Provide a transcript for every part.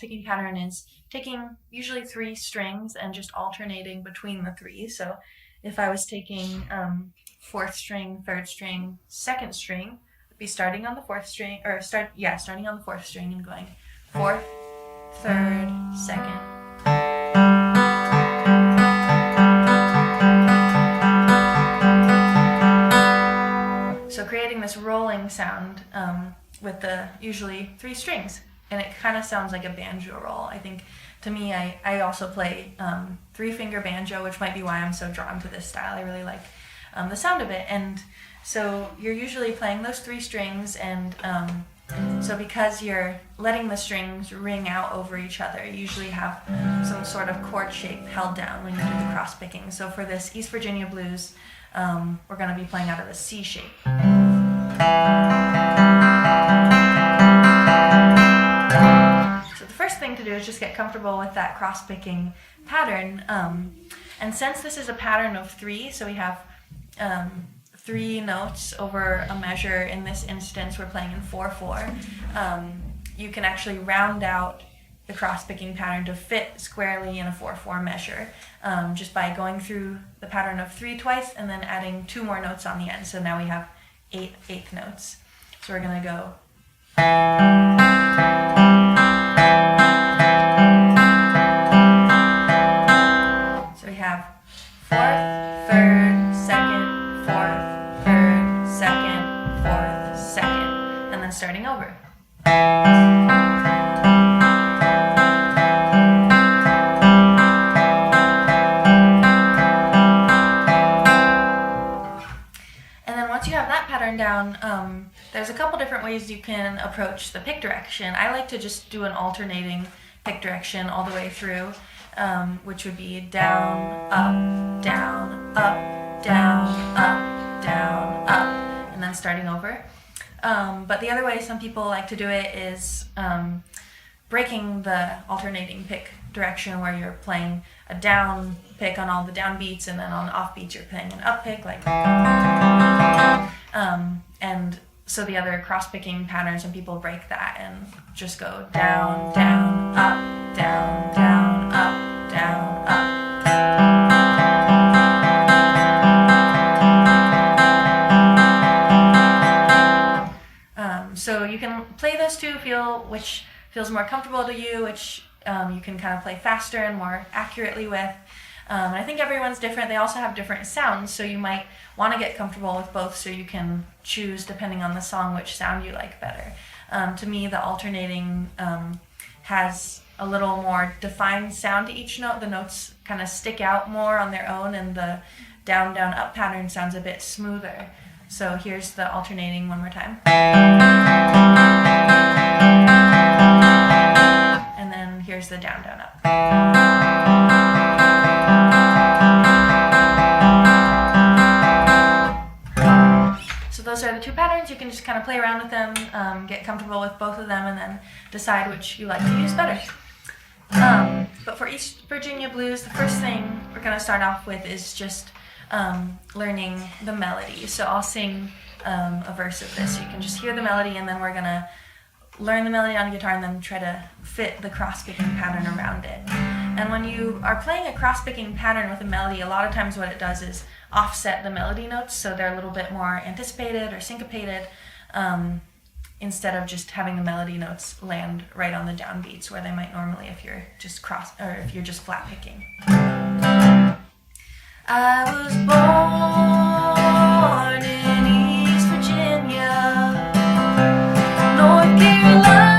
picking pattern is taking usually 3 strings and just alternating between the 3. So if I was taking 4th string, 3rd string, 2nd string, I'd be starting on the 4th string, or starting on the 4th string and going 4th, 3rd, 2nd. So creating this rolling sound with the usually 3 strings, and it kind of sounds like a banjo roll. I think, to me, I also play 3-finger banjo, which might be why I'm so drawn to this style. I really like the sound of it, and so you're usually playing those 3 strings, and so because you're letting the strings ring out over each other, you usually have some sort of chord shape held down when you do the cross picking. So for this East Virginia blues, we're going to be playing out of a C shape. So the first thing to do is just get comfortable with that cross-picking pattern. And since this is a pattern of 3, so we have 3 notes over a measure. In this instance, we're playing in 4/4. You can actually round out the cross-picking pattern to fit squarely in a 4/4 measure, just by going through the pattern of 3 twice and then adding 2 more notes on the end. So now we have 8 eighth notes. So we're going to go. So we have 4th, 3rd, 2nd, 4th, 3rd, 2nd, 4th, 2nd, and then starting over. Down, there's a couple different ways you can approach the pick direction. I like to just do an alternating pick direction all the way through, which would be down, up, down, up, down, up, down, up, and then starting over. But the other way some people like to do it is breaking the alternating pick direction, where you're playing a down pick on all the down beats, and then on off beats you're playing an up pick, like. And so the other cross-picking patterns, and people break that and just go down, down, up, down, down, up, down, up. So you can play those two, feel which feels more comfortable to you, which you can kind of play faster and more accurately with. And I think everyone's different. They also have different sounds, so you might want to get comfortable with both, so you can choose, depending on the song, which sound you like better. To me, the alternating has a little more defined sound to each note. The notes kind of stick out more on their own, and the down, down, up pattern sounds a bit smoother. So here's the alternating one more time. And then here's the down, down, up. Those are the 2 patterns. You can just kind of play around with them, get comfortable with both of them, and then decide which you like to use better. But for East Virginia blues, the first thing we're going to start off with is just learning the melody. So I'll sing a verse of this. So you can just hear the melody, and then we're going to learn the melody on guitar and then try to fit the cross-picking pattern around it. And when you are playing a cross-picking pattern with a melody, a lot of times what it does is offset the melody notes, so they're a little bit more anticipated or syncopated, instead of just having the melody notes land right on the downbeats where they might normally if you're just flat picking. I was born in East Virginia, North Carolina.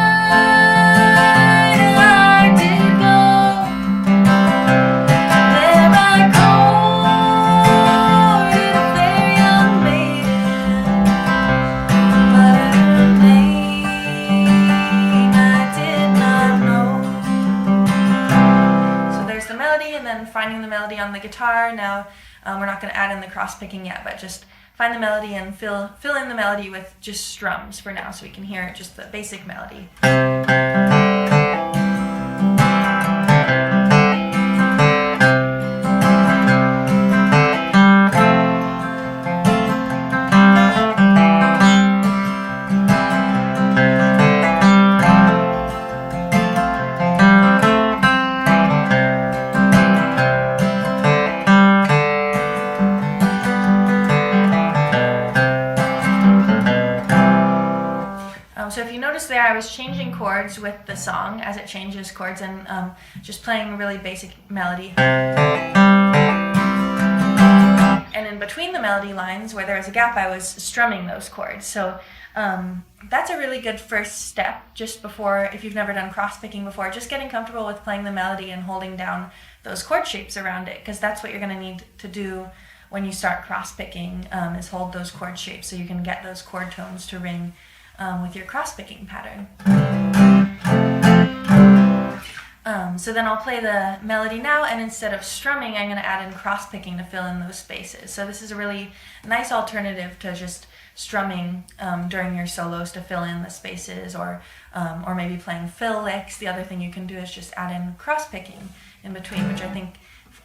Finding the melody on the guitar. Now we're not going to add in the cross picking yet, but just find the melody and fill in the melody with just strums for now, so we can hear just the basic melody. was changing chords with the song as it changes chords, and just playing a really basic melody. And in between the melody lines, where there was a gap, I was strumming those chords. So that's a really good first step, just before, if you've never done cross-picking before, just getting comfortable with playing the melody and holding down those chord shapes around it, because that's what you're going to need to do when you start cross-picking, is hold those chord shapes so you can get those chord tones to ring with your cross-picking pattern. So then I'll play the melody now, and instead of strumming, I'm going to add in cross-picking to fill in those spaces. So this is a really nice alternative to just strumming during your solos to fill in the spaces, or maybe playing fill licks. The other thing you can do is just add in cross-picking in between, which I think,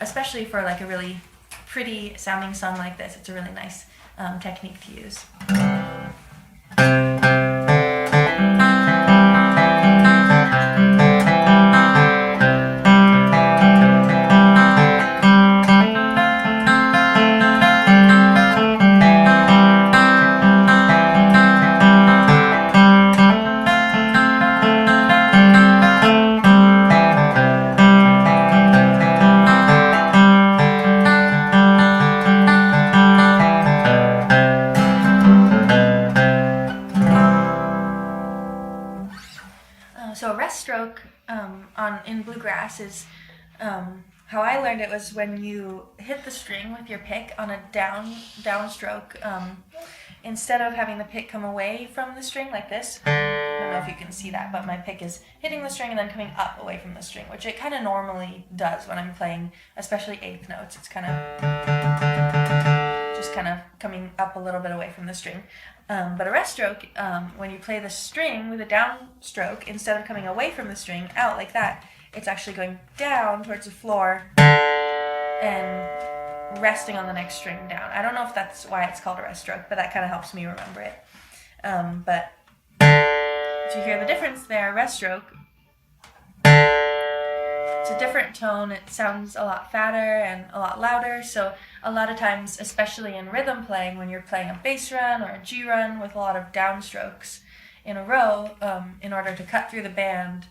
especially for like a really pretty sounding song like this, it's a really nice technique to use. So a rest stroke in bluegrass is, how I learned it was when you hit the string with your pick on a downstroke, instead of having the pick come away from the string like this. I don't know if you can see that, but my pick is hitting the string and then coming up away from the string, which it kind of normally does when I'm playing, especially eighth notes. It's kind of just kind of coming up a little bit away from the string. But a rest stroke, when you play the string with a downstroke, instead of coming away from the string out like that, it's actually going down towards the floor and resting on the next string down. I don't know if that's why it's called a rest stroke, but that kind of helps me remember it. But if you hear the difference there, rest stroke, it's a different tone. It sounds a lot fatter and a lot louder. So a lot of times, especially in rhythm playing, when you're playing a bass run or a G run with a lot of downstrokes in a row, in order to cut through the band,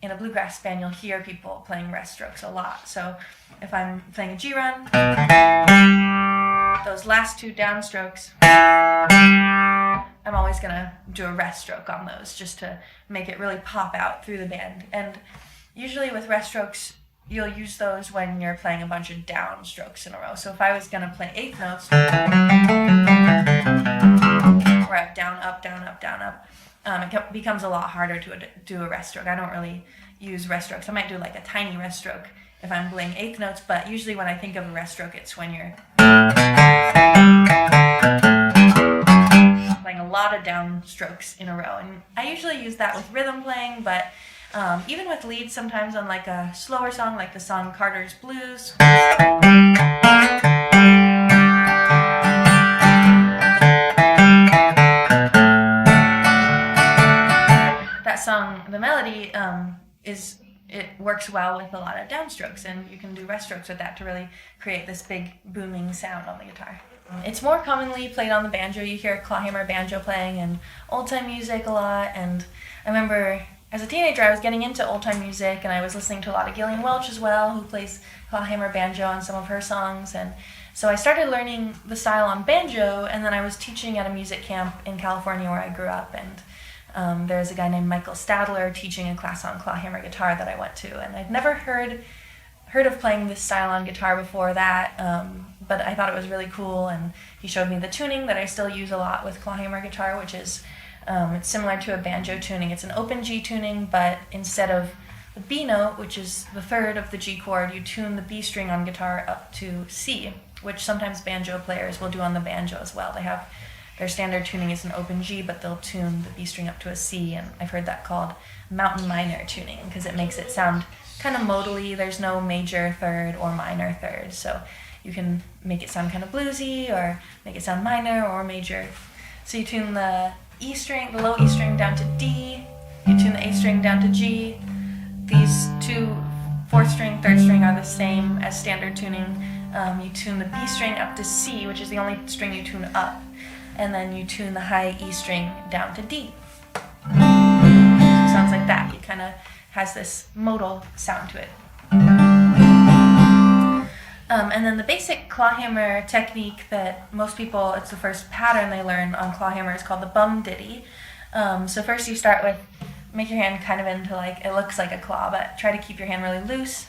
in a bluegrass band, you'll hear people playing rest strokes a lot. So if I'm playing a G run, those last two downstrokes, I'm always going to do a rest stroke on those just to make it really pop out through the band. And usually with rest strokes, you'll use those when you're playing a bunch of down strokes in a row. So if I was going to play eighth notes, where I have down, up, down, up, down, up, it becomes a lot harder to do a rest stroke. I don't really use rest strokes. I might do like a tiny rest stroke if I'm playing eighth notes, but usually when I think of a rest stroke, it's when you're playing a lot of down strokes in a row. And I usually use that with rhythm playing, but even with leads sometimes on like a slower song, like the song Carter's Blues. That song, the melody, it works well with a lot of downstrokes, and you can do rest strokes with that to really create this big booming sound on the guitar. It's more commonly played on the banjo. You hear clawhammer banjo playing in old-time music a lot, and I remember as a teenager I was getting into old-time music, and I was listening to a lot of Gillian Welch as well, who plays clawhammer banjo on some of her songs, and so I started learning the style on banjo, and then I was teaching at a music camp in California where I grew up, and there's a guy named Michael Stadler teaching a class on clawhammer guitar that I went to, and I'd never heard of playing this style on guitar before that, but I thought it was really cool, and he showed me the tuning that I still use a lot with clawhammer guitar, which is it's similar to a banjo tuning. It's an open G tuning, but instead of the B note, which is the third of the G chord, you tune the B string on guitar up to C, which sometimes banjo players will do on the banjo as well. They have their standard tuning is an open G, but they'll tune the B string up to a C, and I've heard that called mountain minor tuning because it makes it sound kind of modally. There's no major third or minor third, so you can make it sound kind of bluesy or make it sound minor or major. So you tune the E string, the low E string down to D, you tune the A string down to G. These two, fourth string, third string are the same as standard tuning. You tune the B string up to C, which is the only string you tune up, and then you tune the high E string down to D. back. It kind of has this modal sound to it. And then the basic clawhammer technique that most people, it's the first pattern they learn on clawhammer, is called the bum ditty. So first you start with, make your hand kind of into like, it looks like a claw, but try to keep your hand really loose.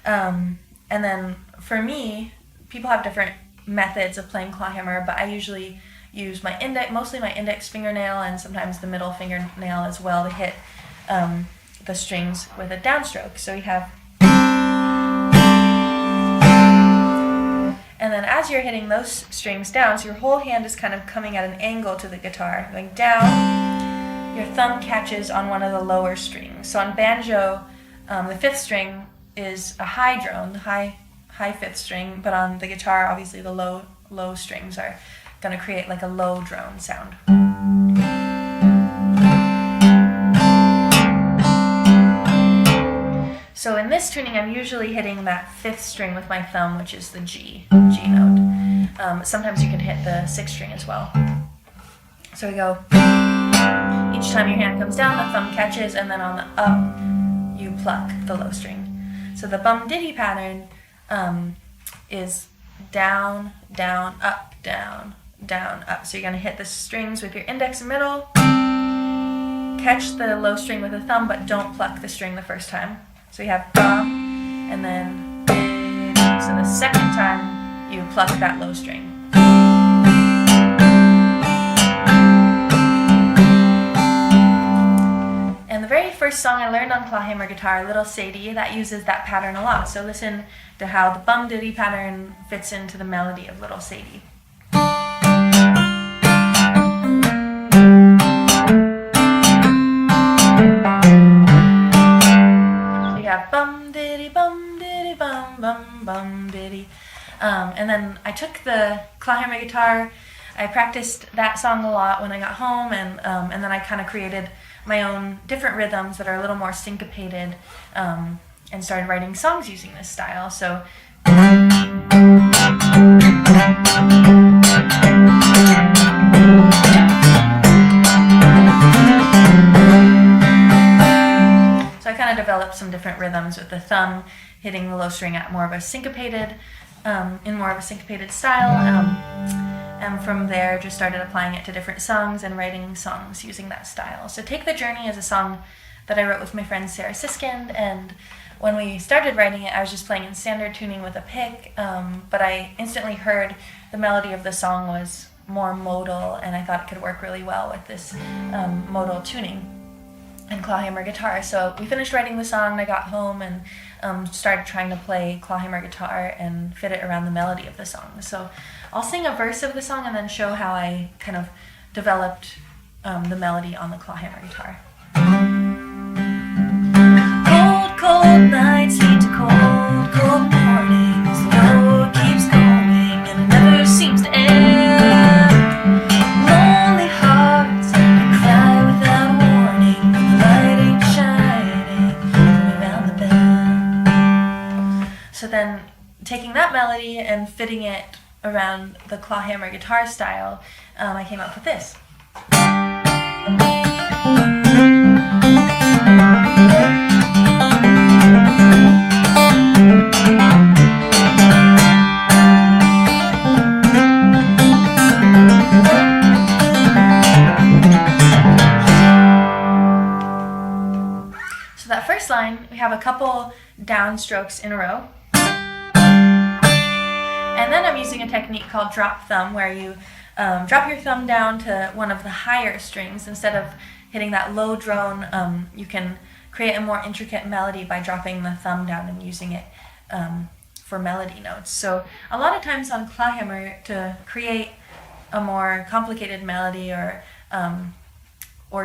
And then for me, people have different methods of playing clawhammer, but I usually use my mostly my index fingernail and sometimes the middle fingernail as well to hit the strings with a downstroke. So you have, and then as you're hitting those strings down, so your whole hand is kind of coming at an angle to the guitar, going down, your thumb catches on one of the lower strings. So on banjo, the fifth string is a high drone, the high fifth string, but on the guitar, obviously the low strings are going to create like a low drone sound. So in this tuning, I'm usually hitting that fifth string with my thumb, which is the G note. Sometimes you can hit the sixth string as well. So we go, each time your hand comes down, the thumb catches, and then on the up, you pluck the low string. So the bum ditty pattern is down, down, up, down, down, up. So you're going to hit the strings with your index and middle, catch the low string with the thumb, but don't pluck the string the first time. So you have bum, and then ditty. So the second time, you pluck that low string. And the very first song I learned on clawhammer guitar, Little Sadie, that uses that pattern a lot. So listen to how the bum ditty pattern fits into the melody of Little Sadie. So you have bum ditty, bum ditty, bum, bum, bum ditty. And then I took the clawhammer guitar, I practiced that song a lot when I got home, and then I kind of created my own different rhythms that are a little more syncopated, and started writing songs using this style. So I kind of developed some different rhythms with the thumb hitting the low string at more of a syncopated, in more of a syncopated style. And from there, just started applying it to different songs and writing songs using that style. So Take the Journey is a song that I wrote with my friend Sarah Siskind, and when we started writing it, I was just playing in standard tuning with a pick, but I instantly heard the melody of the song was more modal, and I thought it could work really well with this modal tuning and clawhammer guitar. So we finished writing the song, I got home and started trying to play clawhammer guitar and fit it around the melody of the song. So I'll sing a verse of the song and then show how I kind of developed the melody on the clawhammer guitar. Cold, cold nights lead to cold, cold mornings. The road keeps going and it never seems to end. Lonely hearts that cry without warning when the light ain't shining around the bend. So then taking that melody and fitting it around the clawhammer guitar style, I came up with this. So that first line, we have a couple downstrokes in a row. And then I'm using a technique called drop thumb, where you drop your thumb down to one of the higher strings. Instead of hitting that low drone, you can create a more intricate melody by dropping the thumb down and using it for melody notes. So a lot of times on clawhammer, to create a more complicated melody or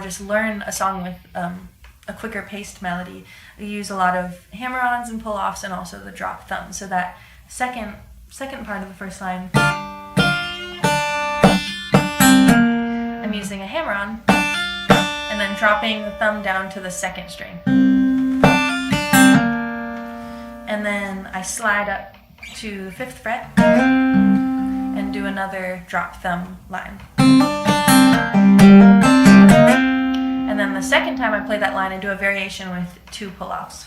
just learn a song with a quicker paced melody, we use a lot of hammer-ons and pull-offs and also the drop thumb. So that second part of the first line, I'm using a hammer-on and then dropping the thumb down to the second string. And then I slide up to the 5th fret and do another drop thumb line. And And then the second time I play that line, I do a variation with 2 pull-offs.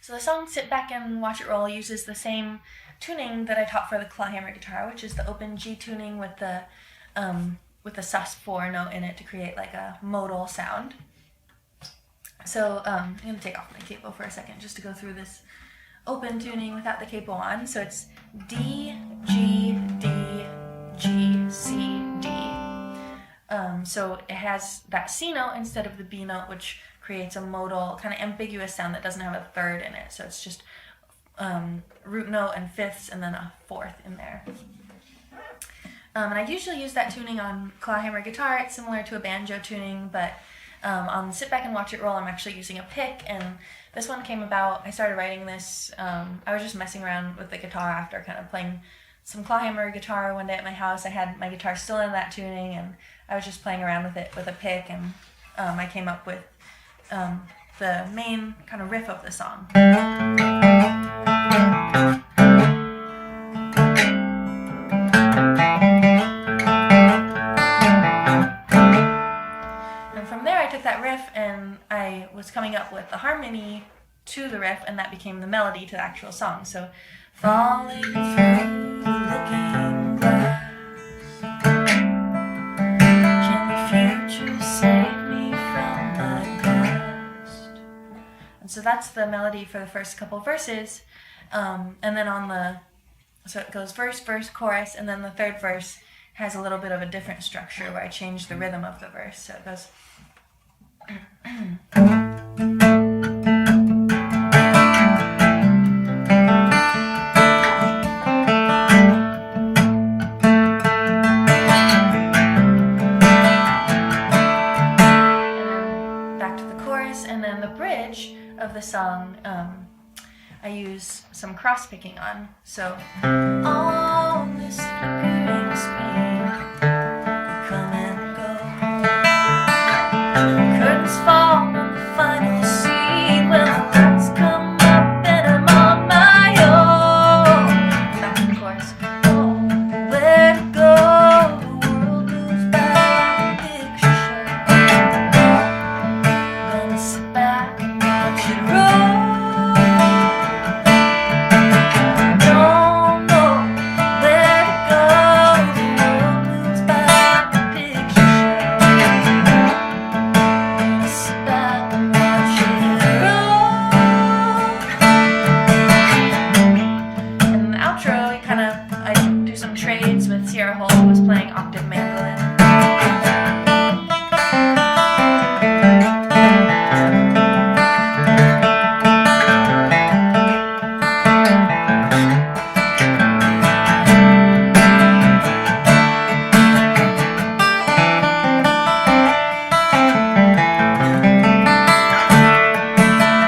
So the song Sit Back and Watch It Roll uses the same tuning that I taught for the clawhammer guitar, which is the open G tuning with the sus4 note in it to create like a modal sound. So I'm going to take off my capo for a second just to go through this open tuning without the capo on. So it's D, G, D, G, C, D. So it has that C note instead of the B note, which creates a modal, kind of ambiguous sound that doesn't have a third in it. So it's just root note and fifths and then a fourth in there. And I usually use that tuning on clawhammer guitar. It's similar to a banjo tuning, but on Sit Back and Watch It Roll, I'm actually using a pick, and this one came about, I started writing this, I was just messing around with the guitar after kind of playing some clawhammer guitar one day at my house. I had my guitar still in that tuning, and I was just playing around with it with a pick, and I came up with the main kind of riff of the song. That riff, and I was coming up with the harmony to the riff, and that became the melody to the actual song. So, falling through the looking glass, can the future save me from the past? And so that's the melody for the first couple verses, and then so it goes verse, verse, chorus, and then the third verse has a little bit of a different structure where I change the rhythm of the verse. So it goes. And then back to the chorus, and then the bridge of the song, I use some cross picking on. So on this flickering screen, come and go. Curtains fall on the final scene. Well, the lights come up and I'm on my own. Back to the chorus. Oh, where to go? The world moves by like a picture show. Gonna sit back and watch it roll. Don't know where to go. The world moves by like a picture show. Who was playing octave mandolin.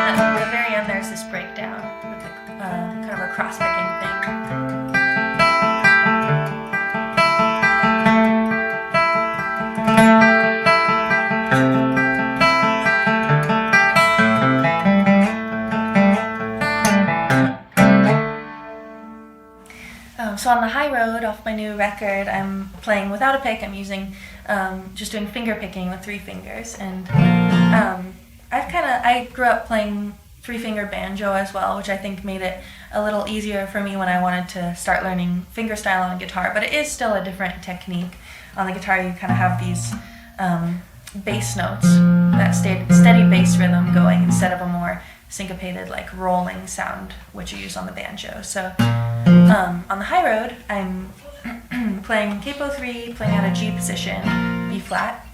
And at the very end there's this breakdown with the, kind of a cross-picking thing. So on the high road off my new record, I'm playing without a pick. I'm using, just doing finger picking with 3 fingers. And I grew up playing 3-finger banjo as well, which I think made it a little easier for me when I wanted to start learning fingerstyle on guitar. But it is still a different technique. On the guitar, you kind of have these bass notes, that steady bass rhythm going instead of a more syncopated, like rolling sound, which you use on the banjo. So on the high road, I'm playing capo 3, playing at a G position, B flat,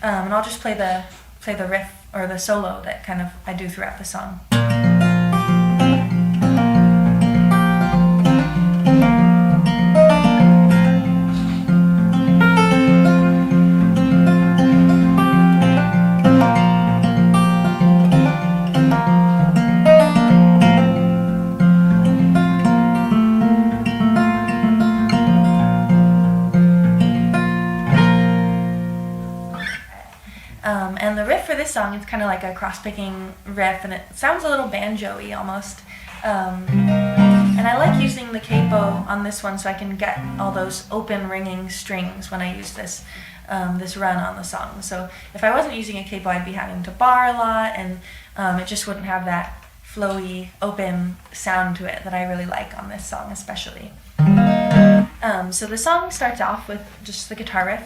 and I'll just play the riff or the solo that kind of I do throughout the song. And the riff for this song, it's kind of like a cross-picking riff, and it sounds a little banjo-y almost. And I like using the capo on this one so I can get all those open ringing strings when I use this this run on the song. So if I wasn't using a capo, I'd be having to bar a lot, and it just wouldn't have that flowy, open sound to it that I really like on this song especially. So the song starts off with just the guitar riff.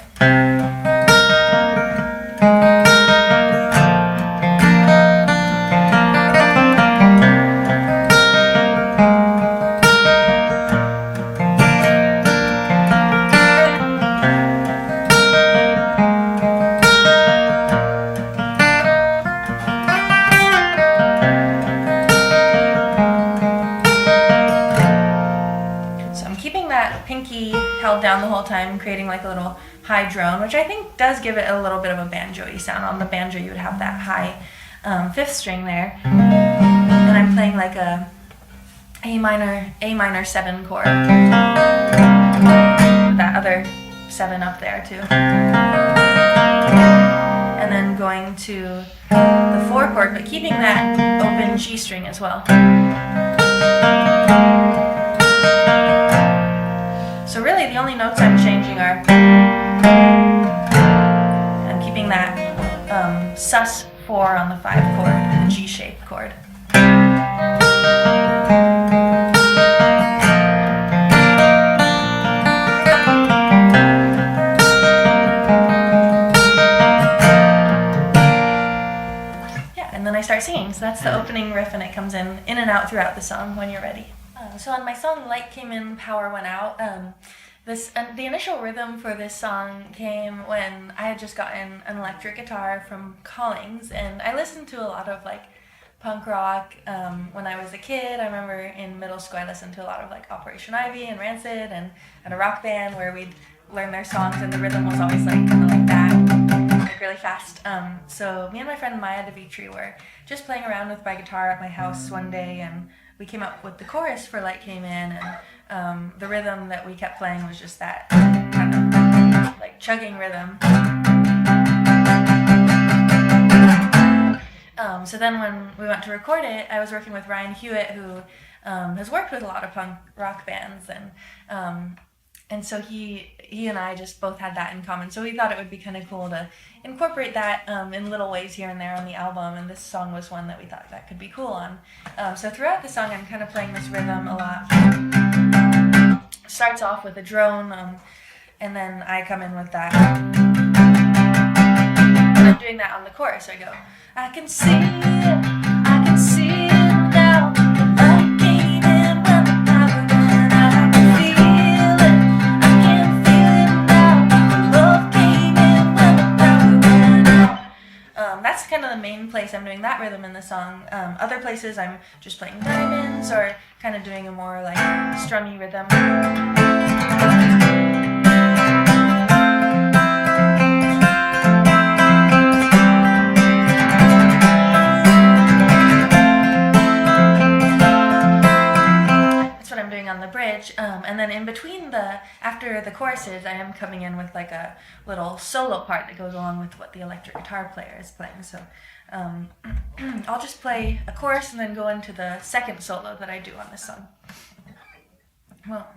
Pinky held down the whole time, creating like a little high drone, which I think does give it a little bit of a banjo-y sound. On the banjo you would have that high fifth string there, and I'm playing like a A minor 7 chord, that other 7 up there too, and then going to the 4 chord, but keeping that open G string as well. So really the only notes I'm changing are, I'm keeping that sus 4 on the 5 chord, the G-shaped chord. Yeah, and then I start singing, so that's the opening riff, and it comes in and out throughout the song when you're ready. So on my song Light Came In, Power Went Out, the initial rhythm for this song came when I had just gotten an electric guitar from Collings, and I listened to a lot of like punk rock when I was a kid. I remember in middle school I listened to a lot of like Operation Ivy and Rancid, and at a rock band where we'd learn their songs and the rhythm was always like kind of like that, like really fast. So me and my friend Maya DeVitri were just playing around with my guitar at my house one day, and we came up with the chorus for Light Came In, and the rhythm that we kept playing was just that kind of like chugging rhythm. So then when we went to record it, I was working with Ryan Hewitt, who has worked with a lot of punk rock bands, and so he and I just both had that in common. So we thought it would be kind of cool to incorporate that in little ways here and there on the album, and this song was one that we thought that could be cool on. So throughout the song I'm kind of playing this rhythm a lot. Starts off with a drone, and then I come in with that. And I'm doing that on the chorus. I go, I can see it, I can see it now. The light came in when the power went out. I can feel it, I can feel it now. The love came in when the power went out. That's kind of the main place I'm doing that rhythm in the song. Other places I'm just playing diamonds or kind of doing a more like strummy rhythm. On the bridge, and then in between after the choruses, I am coming in with like a little solo part that goes along with what the electric guitar player is playing. So I'll just play a chorus and then go into the second solo that I do on this song. Well,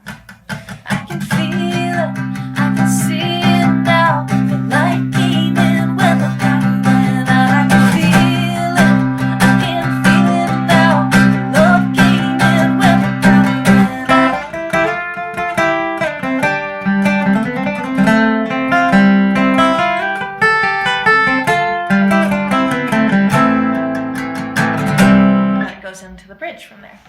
I can feel it, I can see it now. The light came in when the power went out. I can feel it, I can feel it now. The love came in when the power went out. And it goes into the bridge from there.